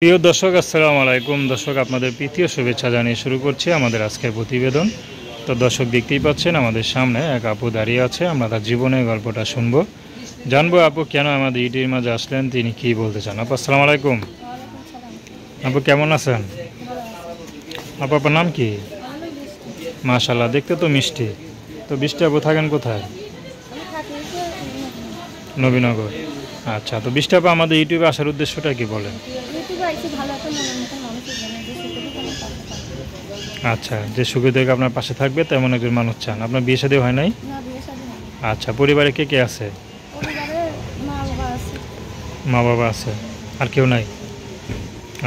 প্রিয় দর্শক, আসসালামু আলাইকুম। দর্শক, আপনাদের প্রীতীয় শুভেচ্ছা জানিয়ে শুরু করছি আমাদের আজকের প্রতিবেদন। তো দর্শক, দেখতেই পাচ্ছেন আমাদের সামনে এক আপু দাঁড়িয়ে আছে। আমরা তার জীবনের গল্পটা শুনবো, জানবো আপু কেন আমাদের ইউটিউবের মাঝে আসলেন, তিনি কি বলতে চান। আপু আসসালামু আলাইকুম। আপু কেমন আছেন? আপু আপনার নাম কি? মাশাআল্লাহ, দেখতে তো মিষ্টি। তো বৃষ্টি আপু থাকেন কোথায়? নবীনগর। আচ্ছা, তো বৃষ্টি আপু আমাদের ইউটিউবে আসার উদ্দেশ্যটা কি বলেন? আচ্ছা, যে সুখী থেকে আপনার পাশে থাকবে তেমন একজন মানুষ চান। আপনার বিয়ে শাদী হয় নাই? আচ্ছা, পরিবারে কে কে আছে? মা বাবা আছে, আর কেউ নাই?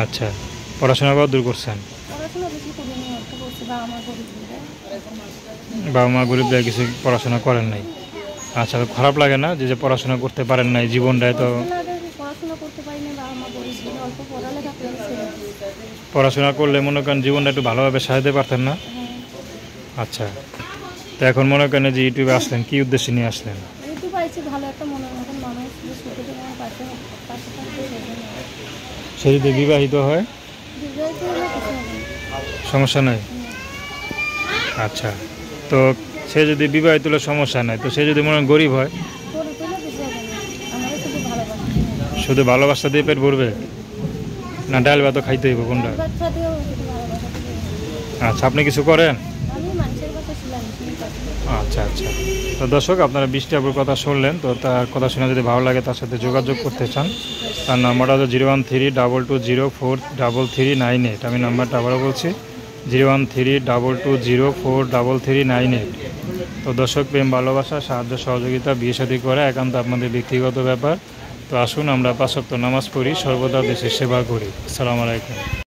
আচ্ছা, পড়াশোনা কত দূর করছেন? বাবা মা গরিব দেয়, কিছু পড়াশোনা করেন নাই? আচ্ছা, তো খারাপ লাগে না যে পড়াশোনা করতে পারেন নাই? জীবনটায় তো পড়াশোনা করলে মনে করেন জীবনটা একটু ভালোভাবে সাজাতে পারতেন না? আচ্ছা, তো এখন মনে করেন যে ইউটিউবে আসলেন, কি উদ্দেশ্যে নিয়ে আসলেন? সে যদি বিবাহিত হয় সমস্যা নাই? আচ্ছা, তো সে যদি বিবাহিত হলে সমস্যা নাই, তো সে যদি মনে হয় গরিব হয়, শুধু ভালোবাসা দিয়ে পেট ভরবে না ডাল ভাত খাইতে হইব, কোনটা? আচ্ছা, আপনি কিছু করেন? আচ্ছা আচ্ছা, তো দর্শক, আপনারা বৃষ্টি আপুর কথা শুনলেন। তো তার কথা শুনে যদি ভালো লাগে তার সাথে যোগাযোগ করতে চান, তার নাম্বারটা হচ্ছে 01322043398। আমি নাম্বারটা আবারও বলছি, 01322043398। তো দর্শক, প্রেম ভালোবাসা সাহায্য সহযোগিতা বিয়ে শাদী করা একান্ত আপনাদের ব্যক্তিগত ব্যাপার। তো আসুন আমরা 5 ওয়াক্ত নামাজ পড়ি, সর্বদা দেশের সেবা করি। আসসালামু আলাইকুম।